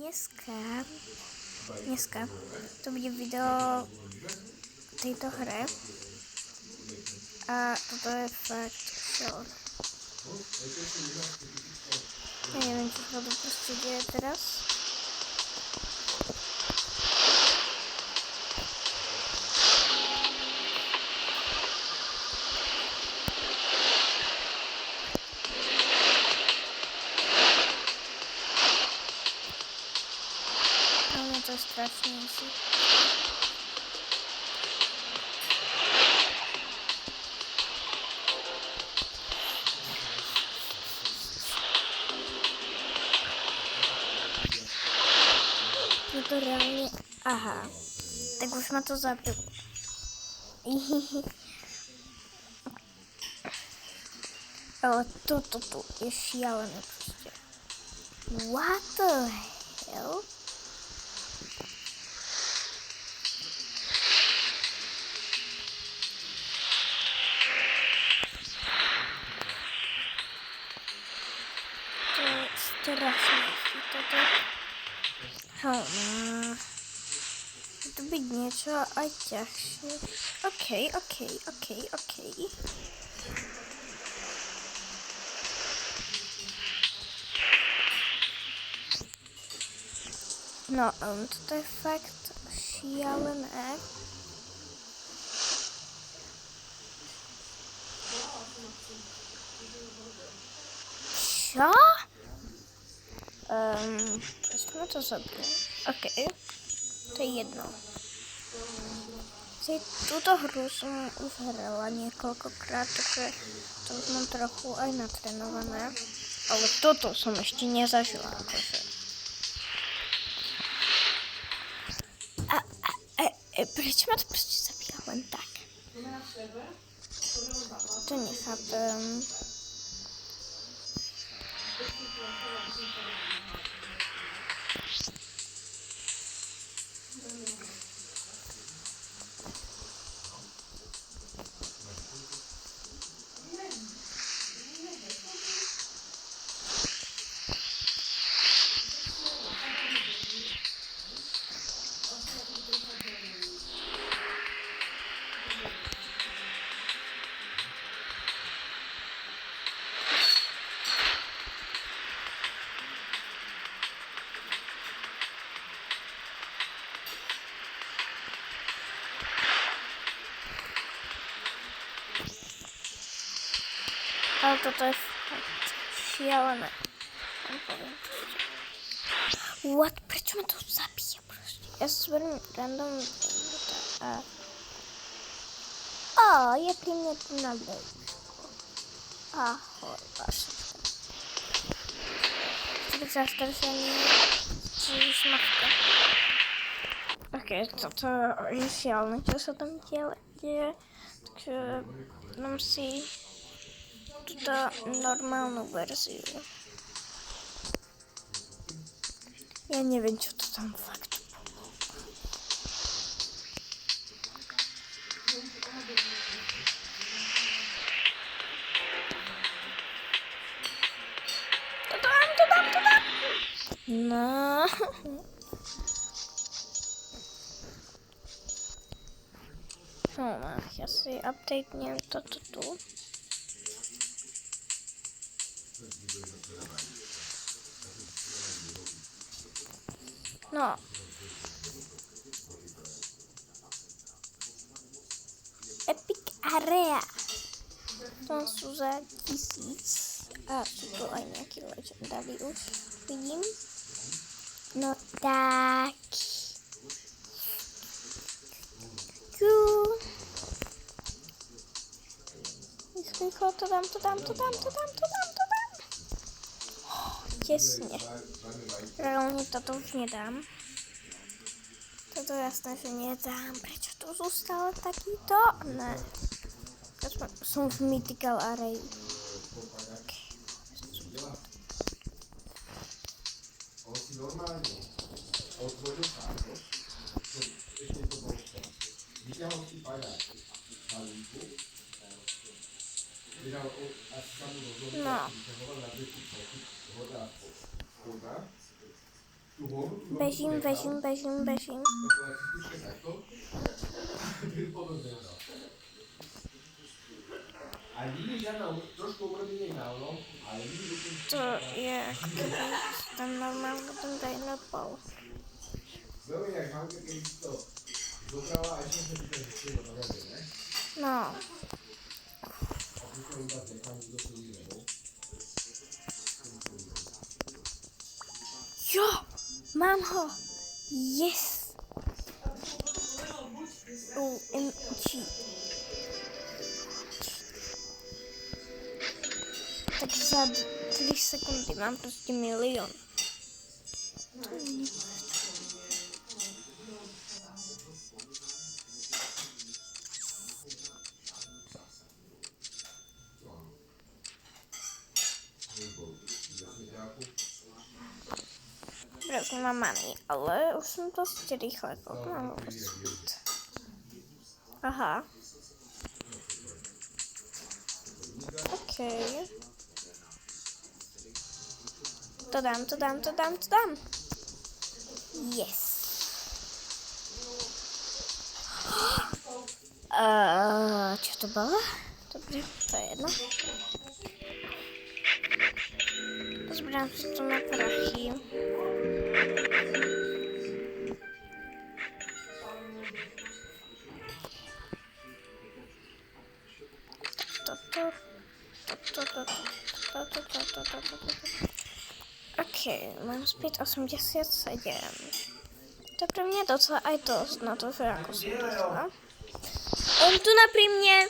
dneska to bude video tejto hre a toto je fakt šialené. Ja neviem, čo sa to proste deje teraz. To je strašne easy. Je to reálne... Aha. Tak už ma to zabilo. Ale toto tu je šialené proste. What the hell? Strašne toto. Má to byť niečo aj ťažšie. OK. No, toto je fakt šialené. Čo? Prečo ma to zabilo? OK, to je jedno. Túto hru som už hrala niekoľkokrát, takže to už mám trochu aj natrenované. Ale toto som ešte nezažila, akože. Prečo ma to proste zabíja len tak? To nechápem. Ale toto je fakt šialené. What? Prečo ma to zabíja proste? Ja sa zberiem random a je pri mne tu na lejčku. Ahoj, vašečka. Chci byť zastrašený. Ježišmatka. OK, toto je šialené, čo sa tam deje. Takže dám si túto normálnu verziu. Ja neviem, čo to tam fakt bolo. To dám. No. Ja si updatenem toto tu. No. Epic Area. Tam sú za 1000. A sú to aj nejaký legendary už. Vidím. No tak. Rýchlo to dám. Tesne. Reálne toto už nedám. Toto jasné, že nedám. Prečo to zostalo takýto? Ne. Som v Mythical Array. Okay. No. Bežím. To je jak kdyby tam normálně ten tady napal. No. Jo, mám ho. Yes. OMG. Tak za 3 sekundy mám prostě 1 000 000. Protože mám money, ale už jsem to prostě rychle kouknul. Aha. OK. To dám. Yes. Co to bylo? Dobře, to je jedno. Zbrám si to na prachy. OK, mám zpět 87. To je pro mě docela aj dost na to, že jako jsem rychlá. On tu napřímě.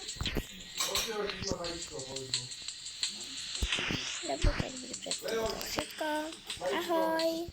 Nebo teď bude před Ahoj.